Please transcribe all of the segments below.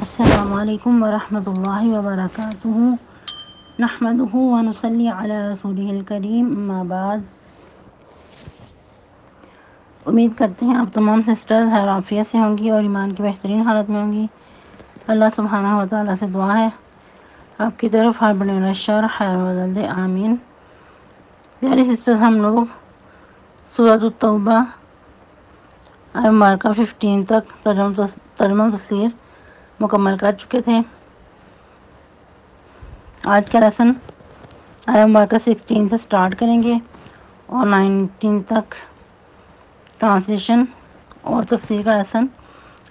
السلام علیکم ورحمۃ اللہ وبرکاتہ نحمدہ ونصلی علی رسولہ الکریم اما بعد۔ امید کرتے ہیں آپ تمام سسٹرز خیر عافیت سے ہوں گی اور ایمان کی بہترین حالت میں ہوں گی۔ اللہ سبحانہ و تعالیٰ سے دعا ہے آپ کی طرف ہر بڑے و شر خیر و دے آمین۔ پیاری سسٹرز، ہم لوگ سورۃ التوبہ آیت مبارکہ 15 تک ترجمہ تفسیر مکمل کر چکے تھے۔ آج کا لیسن آیت مبارکہ 16 سے سٹارٹ کریں گے اور 19 تک ٹرانسلیشن اور تفسیر کا لیسن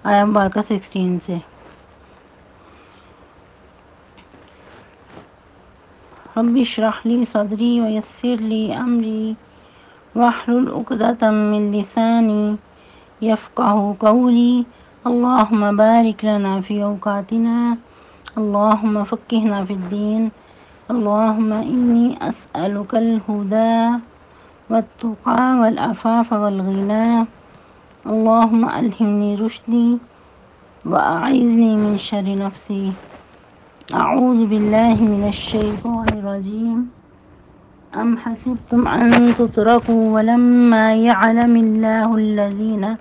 آیت مبارکہ 16 سے۔ رب اشرح لی صدری ویسر لی امری واحلل عقدۃ من لسانی یفقہوا قولی اللہم بارک لنا فی اوقاتنا اللہم فقہنا فی الدین اللہم انی اسألک الہدی والتقی والعفاف والغنی اللہم الہمنی رشدی واعذنی من شر نفسی اعوذ باللہ من الشیطان الرجیم ام حسبتم ان تترکوا ولما یعلم اللہ الذین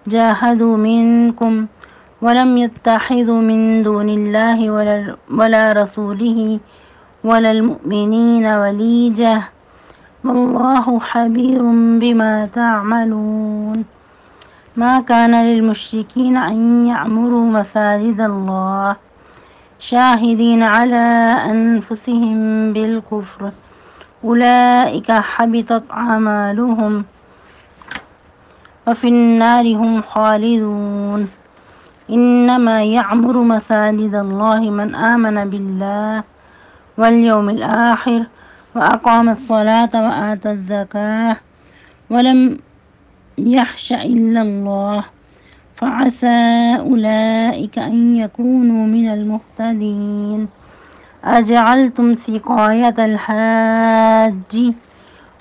جاہدوا منکم ولم يتخذوا من دون الله ولا رسوله ولا المؤمنين وليجة والله خبير بما تعملون ما كان للمشركين أن يعمروا مساجد الله شاهدين على أنفسهم بالكفر أولئك حبطت أعمالهم وفي النار هم خالدون إنما يعمر مساجد الله من آمن بالله واليوم الآخر وأقام الصلاة وآتى الزكاة ولم يخش إلا الله فعسى أولئك أن يكونوا من المهتدين أجعلتم سقاية الحاج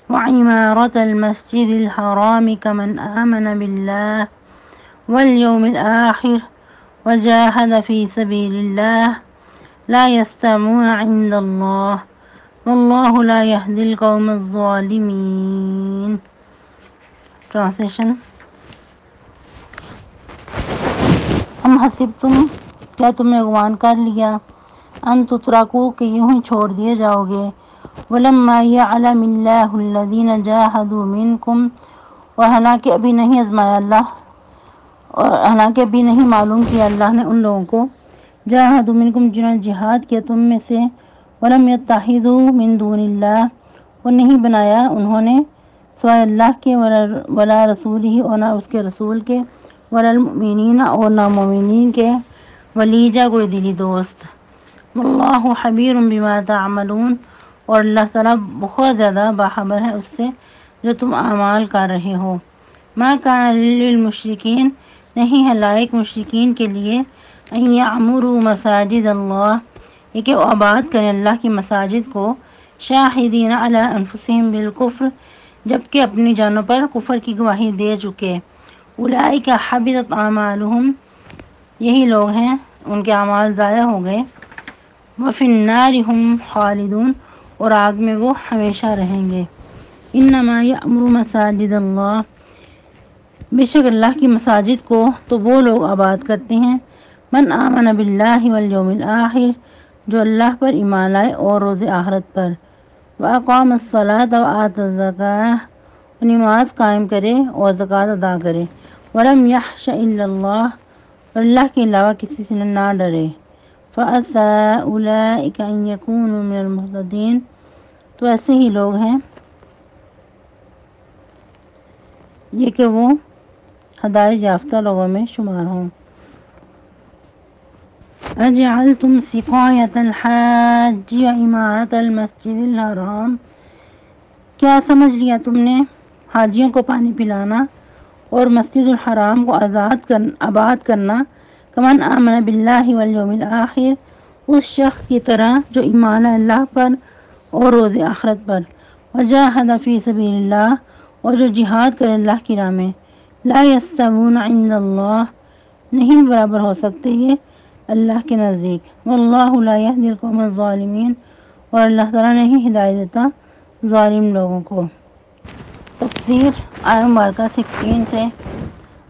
وعمارة المسجد الحرام كمن آمن بالله واليوم الآخر وجاهد في سبيل الله لا يستوون عند الله والله لا يهدي القوم الظالمين۔ ٹرانسلیشن۔ ہم حسبتم، کیا تم نے گمان کر لیا، ان تترکوا کہ یوں ہی چھوڑ دیے جاؤ گے، ولما یعلم اللہ الذین جاہدوا منکم، اور حالانکہ ابھی نہیں آزمایا اللہ، اور حالانکہ ابھی نہیں معلوم کیا اللہ نے ان لوگوں کو جاہدوا منکم جنہوں نے جہاد کیا تم میں سے، ولم یتخذوا من دون اللہ، اور نہیں بنایا انہوں نے سوائے اللہ کے، ولا رسولہ اور نہ اس کے رسول کے، ولا المؤمنین اور نہ مومنین کے، ولیجہ کوئی دلی دوست، واللہ خبیر بما تعملون، اور اللہ تعالیٰ بہت زیادہ باخبر ہے اس سے جو تم اعمال کر رہے ہو۔ ما کان للمشرکین، نہیں ہے لائق مشرکین کے لیے، ان یعمروا مساجد اللہ، یہ کہ وہ آباد کریں اللہ کی مساجد کو، شاہدین علی انفسہم بالکفر، جبکہ اپنی جانوں پر کفر کی گواہی دے چکے، اولئک حبطت اعمالہم، یہی لوگ ہیں ان کے اعمال ضائع ہو گئے، وفی النار ہم خالدون، اور آگ میں وہ ہمیشہ رہیں گے۔ انما یأمر مساجد اللہ، بے شک اللہ کی مساجد کو تو وہ لوگ آباد کرتے ہیں، من آمن باللہ والیوم الآخر، جو اللہ پر ایمان لائے اور روز آخرت پر، وأقام الصلاة وآتى الزکاة، نماز قائم کرے اور زکوٰۃ ادا کرے، ولم یخش الا اللہ، اور اللہ کے علاوہ کسی سے نہ ڈرے، فعسى أولئك أن يكونوا من المهتدين، تو ایسے ہی لوگ ہیں یہ کہ وہ ہدایت یافتہ لوگوں میں شمار ہوں۔ اجعلتم سقایۃ الحاج وعمارۃ المسجد الحرام، کیا سمجھ لیا تم نے حاجیوں کو پانی پلانا اور مسجد الحرام کو آباد کرنا، کمن آمن باللہ والیوم الآخر، اس شخص کی طرح جو ایمان ہے اللہ پر اور روز آخرت پر، وجاہد فی سبیل اللہ، اور جو جہاد کرے اللہ کی راہ میں، لا یستوون عند اللہ، نہیں برابر ہو سکتے یہ اللہ کے نزدیک۔ واللہ لا یہدی القوم الظالمین، اور اللہ تعالیٰ نہیں ہدایت دیتا ظالم لوگوں کو۔ تفسیر آیہ مبارکہ 16 سے،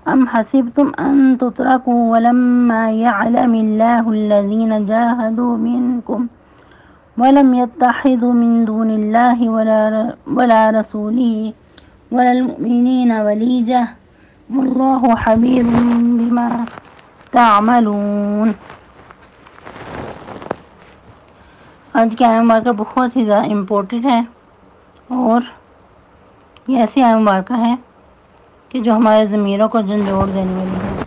ام حسبتم ان تترکوا ولما یعلم اللہ الذین جاہدوا منکم ولم يتخذوا من دون اللہ ولا رسولہ ولا المؤمنین ولیجہ واللہ خبیر بما تعملون۔ آج کی آیہ مبارکہ بہت ہی زیادہ امپورٹنٹ ہے، اور یہ ایسی آیہ مبارکہ ہے کہ جو ہمارے ضمیروں کو جھنجھوڑ دینے والی ہے۔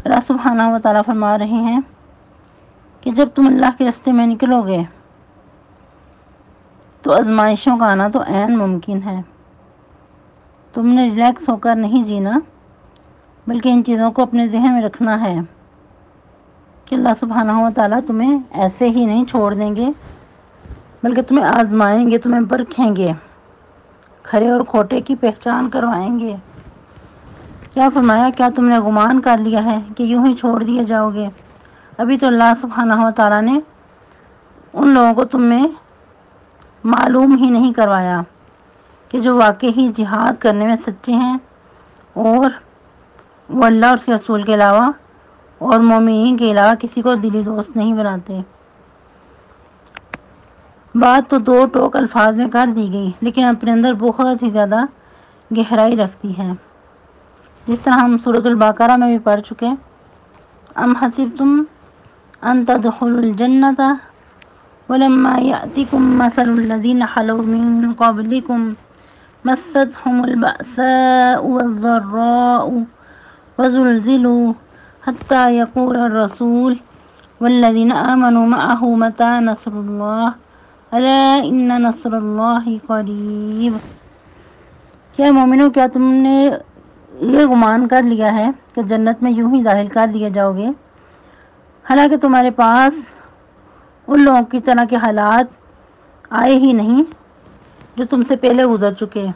اللہ سبحانہ و تعالیٰ فرما رہے ہیں کہ جب تم اللہ کے راستے میں نکلو گے تو آزمائشوں کا آنا تو عین ممکن ہے۔ تم نے ریلیکس ہو کر نہیں جینا، بلکہ ان چیزوں کو اپنے ذہن میں رکھنا ہے کہ اللہ سبحانہ و تعالیٰ تمہیں ایسے ہی نہیں چھوڑ دیں گے، بلکہ تمہیں آزمائیں گے، تمہیں پرکھیں گے، کھرے اور کھوٹے کی پہچان کروائیں گے۔ کیا فرمایا، کیا تم نے گمان کر لیا ہے کہ یوں ہی چھوڑ دیے جاؤ گے؟ ابھی تو اللہ سبحانہ و تعالیٰ نے ان لوگوں کو تم میں معلوم ہی نہیں کروایا کہ جو واقعی جہاد کرنے میں سچے ہیں اور وہ اللہ اور اس کے رسول کے علاوہ اور مومنین کے علاوہ کسی کو دلی دوست نہیں بناتے۔ بات تو دو ٹوک الفاظ میں کر دی گئی، لیکن اپنے اندر بہت ہی زیادہ گہرائی رکھتی ہے، جس طرح ہم سورۃ البقرہ میں بھی پڑھ چکے۔ ام حسبتم ان تدخلوا الجنۃ ولما یأتکم مثل الذین خلوا من قبلکم مستهم البأساء والضراء وزلزلوا حتى يقول الرسول والذین آمنوا معه متى نصر اللہ الا ان نصر اللہ قریب۔ کیا مومنوں، کیا تم نے یہ گمان کر لیا ہے کہ جنت میں یوں ہی داخل کر دیے جاؤ گے، حالانکہ تمہارے پاس ان لوگوں کی طرح کے حالات آئے ہی نہیں جو تم سے پہلے گزر چکے۔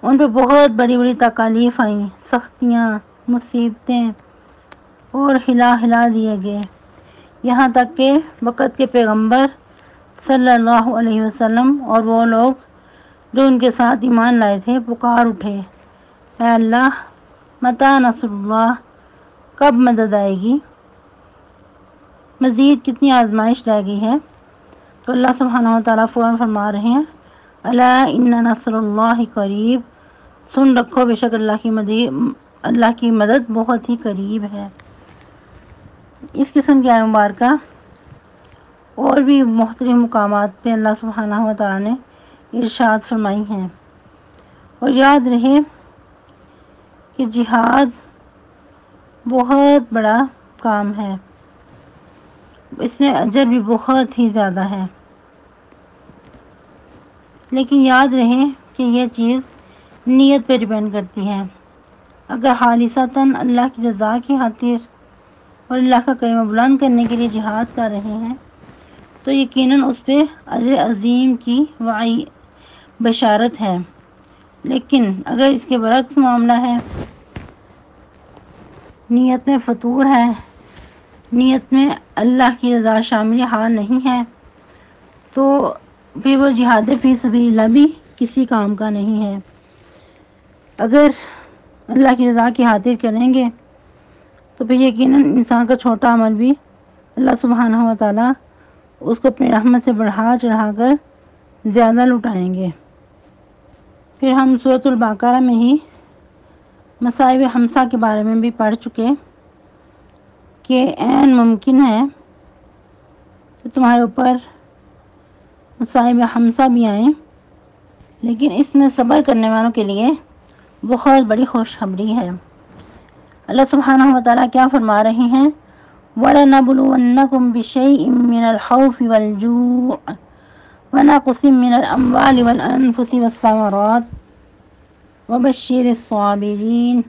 ان پہ بہت بڑی بڑی تکالیف آئیں، سختیاں، مصیبتیں، اور ہلا ہلا دیے گئے، یہاں تک کہ وقت کے پیغمبر صلی اللہ علیہ وسلم اور وہ لوگ جو ان کے ساتھ ایمان لائے تھے پکار اٹھے، اے اللہ، متی نصر اللہ، کب مدد آئے گی؟ مزید کتنی آزمائش رہ گئی ہے؟ تو اللہ سبحانہ و تعالیٰ فوراً فرما رہے ہیں، الا ان نصر اللہ قریب، سن رکھو، بے شک اللہ کی مدد بہت ہی قریب ہے۔ اس قسم کی آیہ مبارکہ اور بھی مختلف مقامات پہ اللہ سبحانہ و تعالیٰ نے ارشاد فرمائی ہیں۔ اور یاد رہے کہ جہاد بہت بڑا کام ہے، اس میں اجر بھی بہت ہی زیادہ ہے، لیکن یاد رہے کہ یہ چیز نیت پہ ڈیپینڈ کرتی ہے۔ اگر خالصتاً اللہ کی رضا کی خاطر اور اللہ کا کلمہ بلند کرنے کے لیے جہاد کر رہے ہیں تو یقیناً اس پہ اجر عظیم کی بشارت ہے، لیکن اگر اس کے برعکس معاملہ ہے، نیت میں فتور ہے، نیت میں اللہ کی رضا شامل حال نہیں ہے، تو پھر وہ جہاد فی سبیل اللہ بھی کسی کام کا نہیں ہے۔ اگر اللہ کی رضا کی خاطر کریں گے تو پھر یقیناً انسان کا چھوٹا عمل بھی اللہ سبحانہ و تعالیٰ اس کو اپنی رحمت سے بڑھا چڑھا کر زیادہ لٹائیں گے۔ پھر ہم سورۃ البقرہ میں ہی مصائب خمسہ کے بارے میں بھی پڑھ چکے کہ عین ممکن ہے کہ تمہارے اوپر مصائب خمسہ بھی آئیں، لیکن اس میں صبر کرنے والوں کے لیے بہت بڑی خوشخبری ہے۔ اللہ سبحانہ و تعالیٰ کیا فرما رہے ہیں، وَلَنَبْلُوَنَّكُمْ بِشَيْءٍ مِّنَ الْخَوْفِ وَالْجُوعِ وَنَقْصٍ مِّنَ الْأَمْوَالِ وَالْأَنفُسِ وَالثَّمَرَاتِ وَبَشِّرِ الصَّابِرِينَ،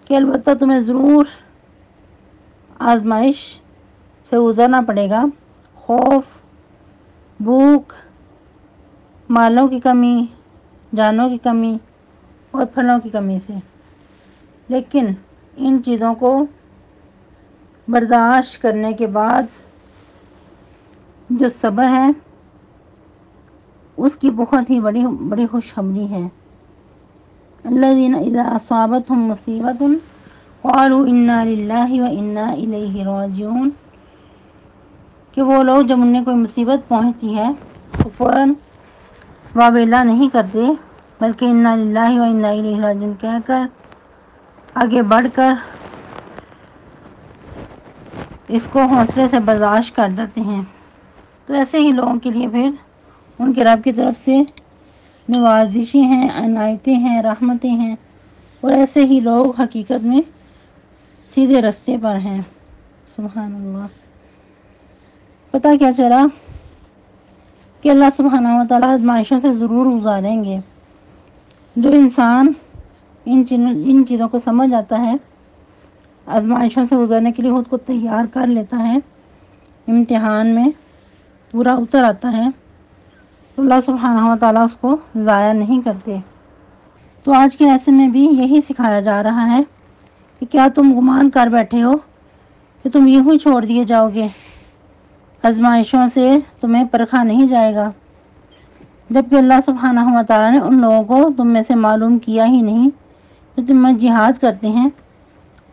کہ البتہ تمہیں ضرور آزمائش سے گزرنا پڑے گا، خوف، بھوک، مالوں کی کمی، جانوں کی کمی اور پھلوں کی کمی سے۔ لیکن ان چیزوں کو برداشت کرنے کے بعد جو صبر ہے اس کی بہت ہی بڑی خوشخبری ہے۔ الذین اذا اصابتهم مصیبۃ قالوا انا للہ وانا الیہ راجعون، کہ وہ لوگ جب انہیں کوئی مصیبت پہنچتی ہے تو فوراً واویلا نہیں کرتے، بلکہ انا للہ وانا الیہ راجعون کہہ کر آگے بڑھ کر اس کو حوصلے سے برداشت کر جاتے ہیں۔ تو ایسے ہی لوگوں کے لیے پھر ان کے رب کی طرف سے نوازشیں ہیں، عنایتیں ہیں، رحمتیں ہیں، اور ایسے ہی لوگ حقیقت میں سیدھے رستے پر ہیں۔ سبحان اللہ۔ پتہ کیا چلا کہ اللہ سبحانہ و تعالیٰ آزمائشوں سے ضرور گزاریں گے۔ جو انسان ان چیزوں کو سمجھ آتا ہے، آزمائشوں سے گزرنے کے لیے خود کو تیار کر لیتا ہے، امتحان میں پورا اتر آتا ہے، تو اللہ سبحانہ و تعالیٰ اس کو ضائع نہیں کرتے۔ تو آج کے لیسن میں بھی یہی سکھایا جا رہا ہے کہ کیا تم گمان کر بیٹھے ہو کہ تم یوں ہی چھوڑ دیے جاؤ گے، آزمائشوں سے تمہیں پرکھا نہیں جائے گا، جبکہ اللہ سبحانہ و تعالیٰ نے ان لوگوں کو تم میں سے معلوم کیا ہی نہیں جو تم میں جہاد کرتے ہیں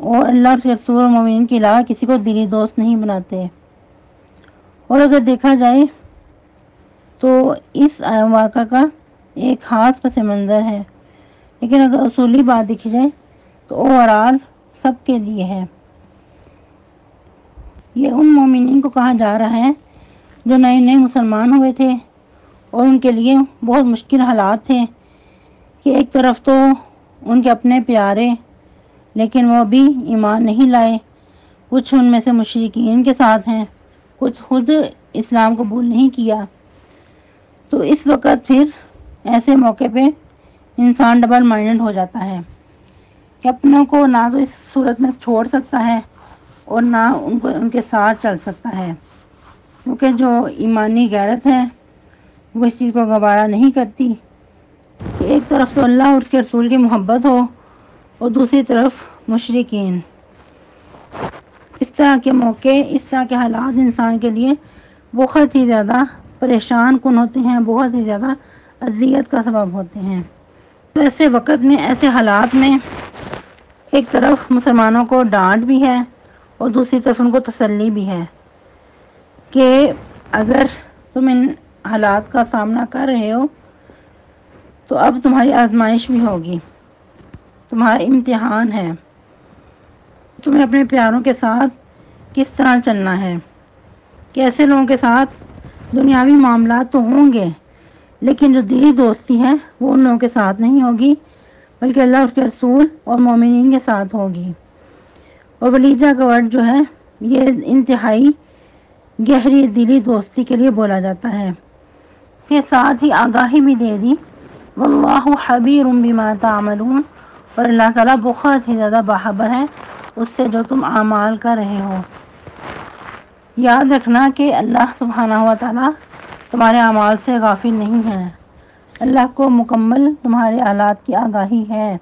اور اللہ کے رسول اور مومنین کے علاوہ کسی کو دلی دوست نہیں بناتے۔ اور اگر دیکھا جائے تو اس آیہ مبارکہ کا ایک خاص پس منظر ہے، لیکن اگر اصولی بات دیکھی جائے تو اوورآل سب کے لیے ہے۔ یہ ان مومنین کو کہا جا رہا ہے جو نئے نئے مسلمان ہوئے تھے اور ان کے لیے بہت مشکل حالات تھے کہ ایک طرف تو ان کے اپنے پیارے لیکن وہ بھی ایمان نہیں لائے، کچھ ان میں سے مشرکین کے ساتھ ہیں، کچھ خود اسلام قبول نہیں کیا۔ تو اس وقت پھر ایسے موقع پہ انسان ڈبل مائنڈڈ ہو جاتا ہے کہ اپنوں کو نہ تو اس صورت میں چھوڑ سکتا ہے اور نہ ان کے ساتھ چل سکتا ہے، کیونکہ جو ایمانی غیرت ہے وہ اس چیز کو گوارا نہیں کرتی کہ ایک طرف تو اللہ اور اس کے رسول کی محبت ہو اور دوسری طرف مشرکین۔ اس طرح کے موقع، اس طرح کے حالات انسان کے لیے بہت ہی زیادہ پریشان کن ہوتے ہیں، بہت ہی زیادہ اذیت کا سبب ہوتے ہیں۔ تو ایسے وقت میں، ایسے حالات میں ایک طرف مسلمانوں کو ڈانٹ بھی ہے اور دوسری طرف ان کو تسلی بھی ہے کہ اگر تم ان حالات کا سامنا کر رہے ہو تو اب تمہاری آزمائش بھی ہوگی، تمہارا امتحان ہے، تمہیں اپنے پیاروں کے ساتھ کس طرح چلنا ہے۔ کہ ایسے لوگوں کے ساتھ دنیاوی معاملات تو ہوں گے لیکن جو دلی دوستی ہے وہ ان لوگوں کے ساتھ نہیں ہوگی، بلکہ اللہ اور اس کے رسول اور مومنین کے ساتھ ہوگی۔ اور ولیجہ کا ورڈ جو ہے یہ انتہائی گہری دلی دوستی کے لیے بولا جاتا ہے۔ پھر ساتھ ہی آگاہی بھی دے دی، واللہ خبیر بما تعملون، اور اللہ تعالیٰ بہت ہی زیادہ باخبر ہے اس سے جو تم اعمال کر رہے ہو۔ یاد رکھنا کہ اللہ سبحانہ و تعالیٰ تمہارے اعمال سے غافل نہیں ہے، اللہ کو مکمل تمہارے حالات کی آگاہی ہے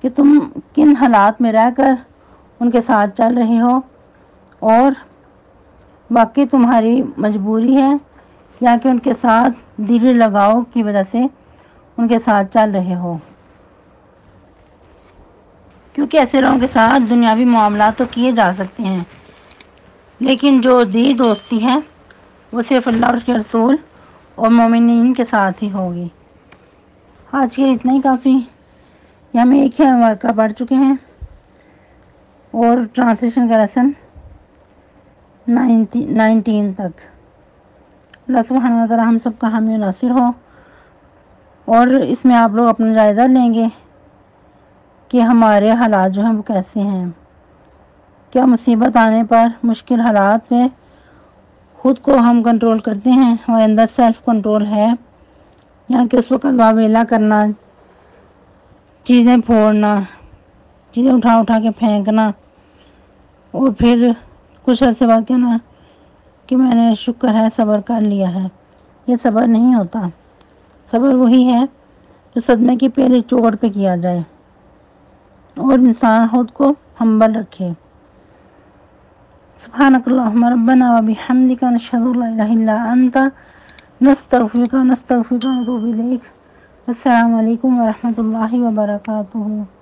کہ تم کن حالات میں رہ کر ان کے ساتھ چل رہے ہو، اور باقی تمہاری مجبوری ہے یا کہ ان کے ساتھ دلی لگاؤ کی وجہ سے ان کے ساتھ چل رہے ہو۔ کیونکہ ایسے لوگوں کے ساتھ دنیاوی معاملات تو کیے جا سکتے ہیں لیکن جو دلی دوستی ہے وہ صرف اللہ اور اس کے رسول اور مومنین کے ساتھ ہی ہوگی۔ آج کے اتنا ہی کافی، یہ ہم ایک ہی مبارکہ پڑھ چکے ہیں اور ٹرانسلیشن کا لیسن 19 تک۔ اللہ سبحانہ وتعالی ہم سب کا حامی و ناصر ہو، اور اس میں آپ لوگ اپنا جائزہ لیں گے کہ ہمارے حالات جو ہیں وہ کیسے ہیں، کیا مصیبت آنے پر، مشکل حالات میں خود کو ہم کنٹرول کرتے ہیں، ہمارے اندر سیلف کنٹرول ہے، یا کہ اس وقت واویلا کرنا، چیزیں پھوڑنا، چیزیں اٹھا کے پھینکنا اور پھر کچھ عرصے بعد کہنا کہ میں نے شکر ہے صبر کر لیا ہے۔ یہ صبر نہیں ہوتا، صبر وہی ہے جو صدمے کی پہلی چوٹ پہ کیا جائے۔ اور انسان خود کو ہمبل رکھے۔ سبحانک اللہم ربنا و بحمدک نشہد ان لا الہ الا انت نستغفرک ونتوب الیک۔ السلام علیکم ورحمۃ اللہ وبرکاتہ۔